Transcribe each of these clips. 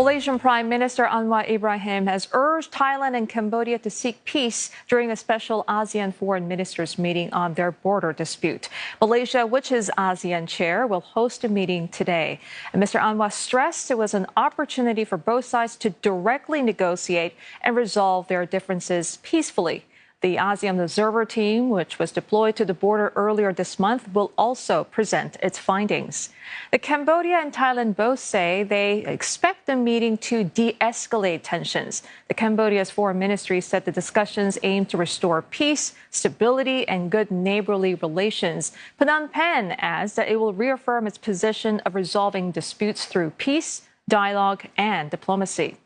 Malaysian Prime Minister Anwar Ibrahim has urged Thailand and Cambodia to seek peace during a special ASEAN foreign ministers meeting on their border dispute. Malaysia, which is ASEAN chair, will host a meeting today. And Mr. Anwar stressed it was an opportunity for both sides to directly negotiate and resolve their differences peacefully. The ASEAN Observer Team, which was deployed to the border earlier this month, will also present its findings. The Cambodia and Thailand both say they expect the meeting to de-escalate tensions. The Cambodia's foreign ministry said the discussions aim to restore peace, stability, and good neighborly relations. Phnom Penh adds that it will reaffirm its position of resolving disputes through peace, dialogue, and diplomacy.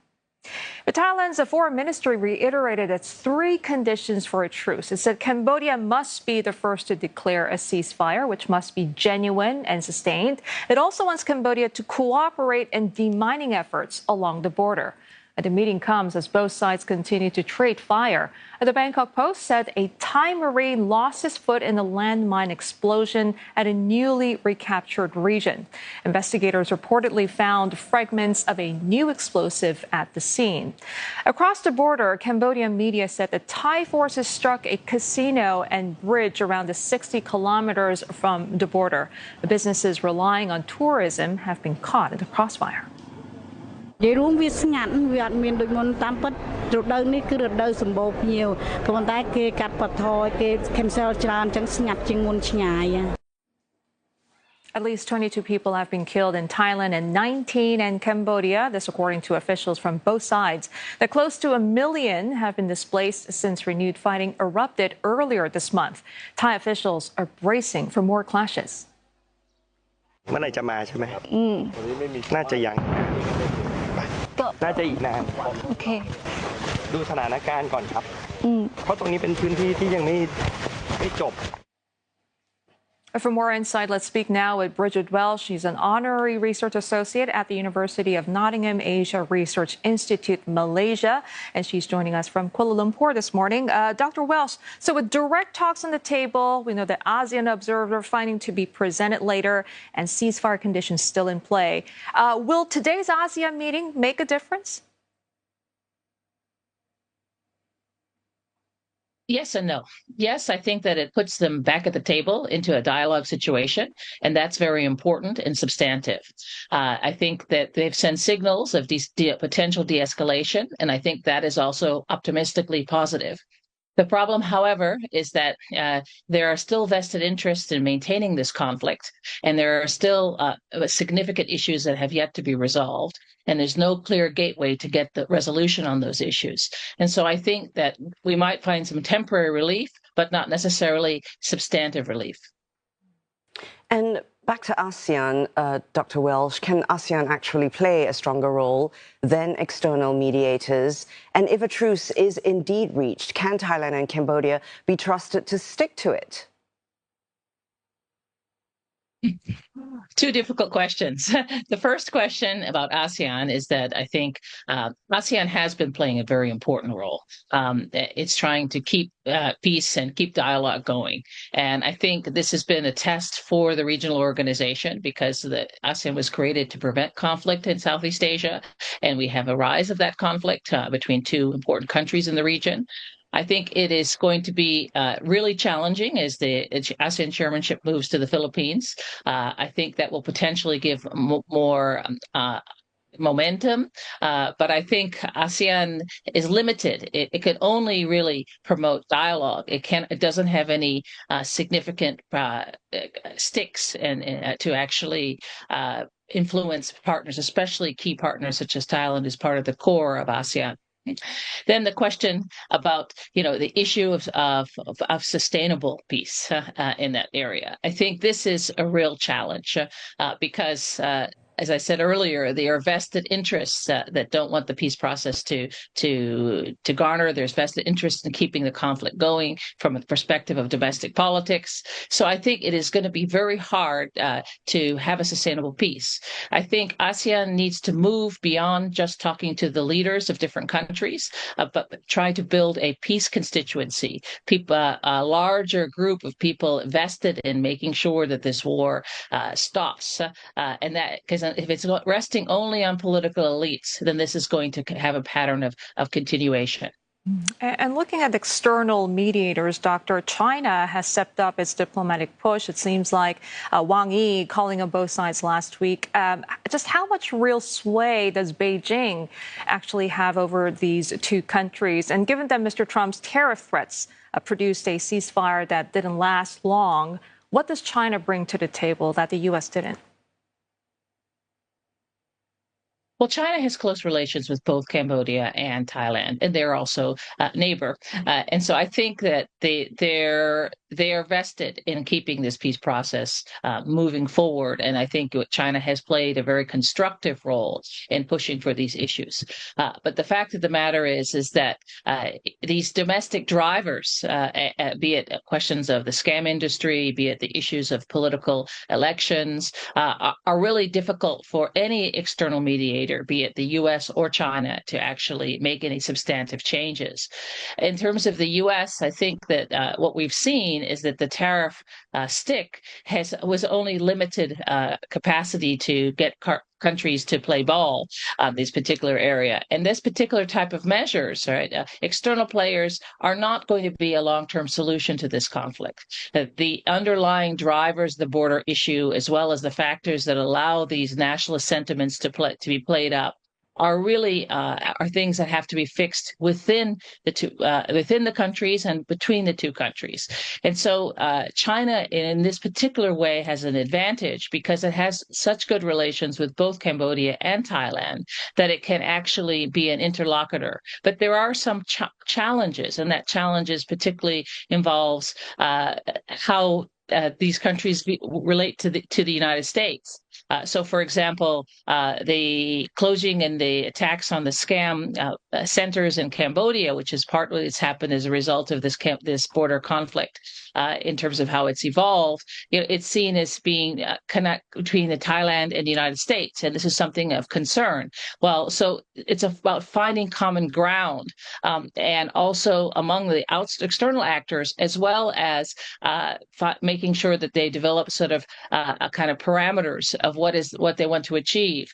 But Thailand's foreign ministry reiterated its three conditions for a truce. It said Cambodia must be the first to declare a ceasefire, which must be genuine and sustained. It also wants Cambodia to cooperate in demining efforts along the border. The meeting comes as both sides continue to trade fire. The Bangkok Post said a Thai Marine lost his foot in a landmine explosion at a newly recaptured region. Investigators reportedly found fragments of a new explosive at the scene. Across the border, Cambodian media said the Thai forces struck a casino and bridge around 60 kilometers from the border. The businesses relying on tourism have been caught in the crossfire. និយាយរួមវាស្ងាត់វាអត់មានដូចមុនតាមពិតរដូវនេះគឺរដូវសម្បូរភ្ញៀវក៏ប៉ុន្តែគេកាត់បន្ថយគេ cancel ច្រើនអញ្ចឹងស្ងាត់ជាងមុនឆ្ងាយ At least 22 people have been killed in Thailand and 19 in Cambodia. This according to officials from both sides. That close to 1 million have been displaced since renewed fighting erupted earlier this month. Thai officials are bracing for more clashes. เมื่อไหร่จะมาใช่ไหมน่าจะยังน่าจะอีกนานโอเคดูสถานการณ์ก่อนครับเพราะตรงนี้เป็นพื้นที่ที่ยังไม่จบ For more insight, let's speak now with Bridget Welsh. She's an honorary research associate at the University of Nottingham Asia Research Institute, Malaysia, and she's joining us from Kuala Lumpur this morning. Dr. Welsh, so with direct talks on the table, we know the ASEAN Observer finding to be presented later and ceasefire conditions still in play. Will today's ASEAN meeting make a difference? Yes and no. Yes, I think that it puts them back at the table into a dialogue situation, and that's very important and substantive. I think that they've sent signals of potential de-escalation, and I think that is also optimistically positive. The problem, however, is that there are still vested interests in maintaining this conflict, and there are still significant issues that have yet to be resolved, and there's no clear gateway to get the resolution on those issues. And so I think that we might find some temporary relief, but not necessarily substantive relief. And back to ASEAN, Dr. Welsh, can ASEAN actually play a stronger role than external mediators? And if a truce is indeed reached, can Thailand and Cambodia be trusted to stick to it? Two difficult questions. The first question about ASEAN is that I think ASEAN has been playing a very important role. It's trying to keep peace and keep dialogue going. And I think this has been a test for the regional organization because the ASEAN was created to prevent conflict in Southeast Asia. And we have a rise of that conflict between two important countries in the region. I think it is going to be really challenging as the ASEAN chairmanship moves to the Philippines. I think that will potentially give more momentum, but I think ASEAN is limited. It can only really promote dialogue. It doesn't have any significant sticks and to actually influence partners, especially key partners such as Thailand, is part of the core of ASEAN. Then the question about, the issue of sustainable peace in that area. I think this is a real challenge because as I said earlier, there are vested interests that don't want the peace process to garner. There's vested interest in keeping the conflict going from a perspective of domestic politics. So I think it is going to be very hard to have a sustainable peace. I think ASEAN needs to move beyond just talking to the leaders of different countries, but try to build a peace constituency, a larger group of people vested in making sure that this war stops. And that, because if it's resting only on political elites, then this is going to have a pattern of continuation. And looking at external mediators, Dr. China has stepped up its diplomatic push. It seems like Wang Yi calling on both sides last week. Just how much real sway does Beijing actually have over these two countries? And given that Mr. Trump's tariff threats produced a ceasefire that didn't last long, what does China bring to the table that the U.S. didn't? Well, China has close relations with both Cambodia and Thailand, and they're also a neighbor. And so I think that they are vested in keeping this peace process moving forward. And I think China has played a very constructive role in pushing for these issues. But the fact of the matter is that these domestic drivers, be it questions of the scam industry, be it the issues of political elections, are really difficult for any external mediator, be it the U.S. or China, to actually make any substantive changes. In terms of the U.S., I think that what we've seen is that the tariff stick was only limited capacity to get countries to play ball on this particular area. And this particular type of measures, right, external players are not going to be a long-term solution to this conflict. The underlying drivers, the border issue, as well as the factors that allow these nationalist sentiments to be played up, are really are things that have to be fixed within the countries and between the two countries. And so China, in this particular way, has an advantage because it has such good relations with both Cambodia and Thailand that it can actually be an interlocutor. But there are some challenges, and that challenges particularly involves how these countries relate to the United States. So, for example, the closing and the attacks on the scam centers in Cambodia, which is partly it's happened as a result of this border conflict. In terms of how it's evolved, it's seen as being connect between the Thailand and the United States, and this is something of concern. Well, so it's about finding common ground, and also among the external actors, as well as making sure that they develop sort of a kind of parameters of what they want to achieve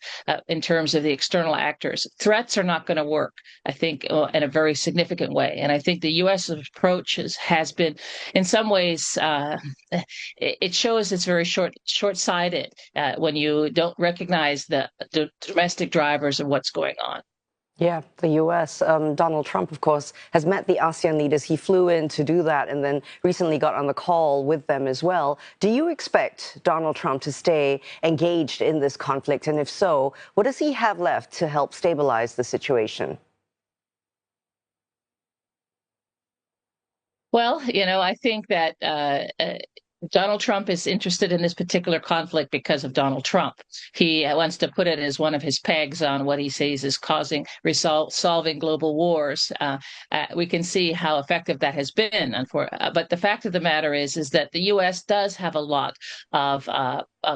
in terms of the external actors. Threats are not going to work, I think, in a very significant way, and I think the U.S. approach has been, in some ways, it shows it's very short-sighted when you don't recognize the domestic drivers of what's going on. Yeah, the U.S. Donald Trump, of course, has met the ASEAN leaders. He flew in to do that and then recently got on the call with them as well. Do you expect Donald Trump to stay engaged in this conflict? And if so, what does he have left to help stabilize the situation? Well, I think that Donald Trump is interested in this particular conflict because of Donald Trump. He wants to put it as one of his pegs on what he says is solving global wars. We can see how effective that has been. But the fact of the matter is that the U.S. does have a lot of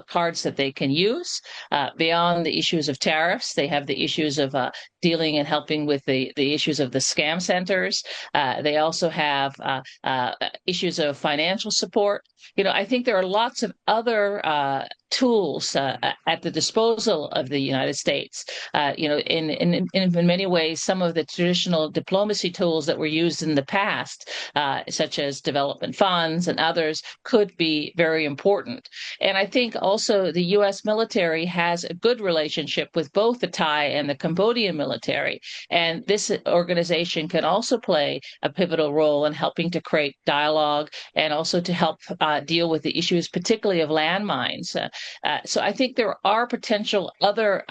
cards that they can use beyond the issues of tariffs. They have the issues of dealing and helping with the issues of the scam centers. They also have issues of financial support. I think there are lots of other tools at the disposal of the United States. In many ways, some of the traditional diplomacy tools that were used in the past, such as development funds and others, could be very important. And I think also the U.S. military has a good relationship with both the Thai and the Cambodian military. And this organization can also play a pivotal role in helping to create dialogue and also to help deal with the issues, particularly of landmines. So I think there are potential other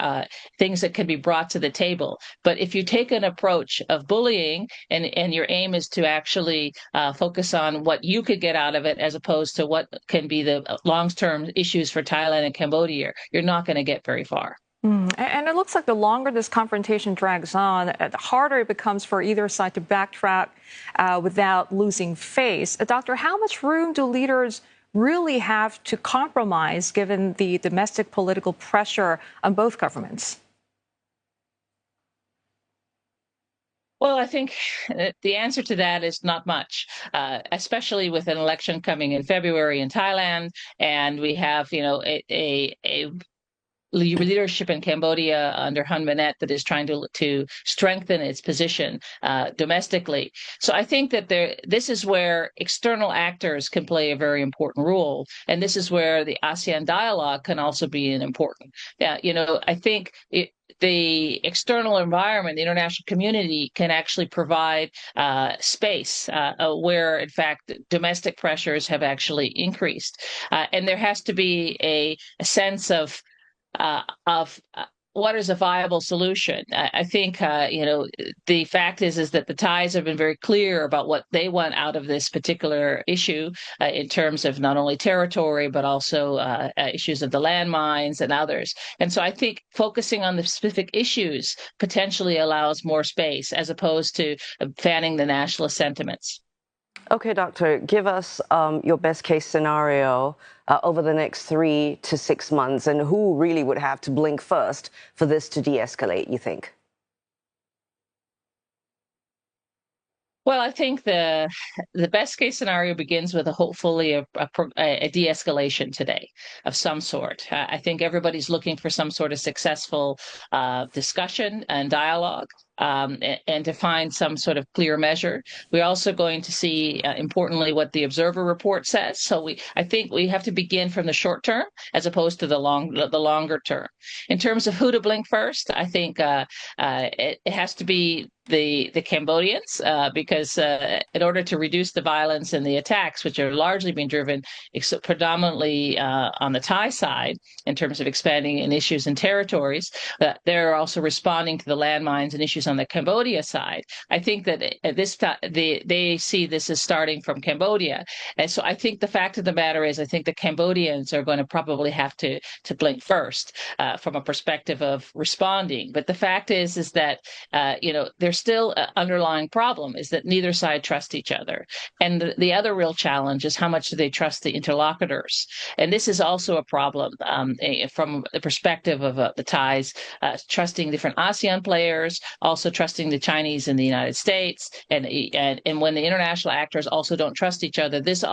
things that can be brought to the table. But if you take an approach of bullying and your aim is to actually focus on what you could get out of it as opposed to what can be the long-term issues for Thailand and Cambodia, you're not going to get very far. And it looks like the longer this confrontation drags on, the harder it becomes for either side to backtrack without losing face. Doctor, how much room do leaders really have to compromise given the domestic political pressure on both governments? Well, I think the answer to that is not much, especially with an election coming in February in Thailand, and we have, a leadership in Cambodia under Hun Manet that is trying to strengthen its position domestically. So I think that this is where external actors can play a very important role, and this is where the ASEAN dialogue can also be an important. I think the external environment, the international community, can actually provide space where, in fact, domestic pressures have actually increased, and there has to be a sense of what is a viable solution. I think the fact is that the Thais have been very clear about what they want out of this particular issue in terms of not only territory but also issues of the landmines and others. And so I think focusing on the specific issues potentially allows more space as opposed to fanning the nationalist sentiments. Okay, Doctor, give us your best case scenario over the next 3 to 6 months, and who really would have to blink first for this to de-escalate, you think? Well, I think the best case scenario begins with hopefully a de-escalation today of some sort. I think everybody's looking for some sort of successful discussion and dialogue. And to find some sort of clear measure. We're also going to see, importantly, what the observer report says. So I think we have to begin from the short term as opposed to the longer term. In terms of who to blink first, I think it has to be the Cambodians, because in order to reduce the violence and the attacks, which are largely being driven predominantly on the Thai side in terms of expanding in issues and territories, they're also responding to the landmines and issues on the Cambodia side. I think that they see this as starting from Cambodia. And so I think the fact of the matter is I think the Cambodians are going to probably have to blink first from a perspective of responding. But the fact is that, there's still an underlying problem is that neither side trusts each other. And the other real challenge is how much do they trust the interlocutors? And this is also a problem from the perspective of the Thais trusting different ASEAN players, also trusting the Chinese and the United States. And when the international actors also don't trust each other, this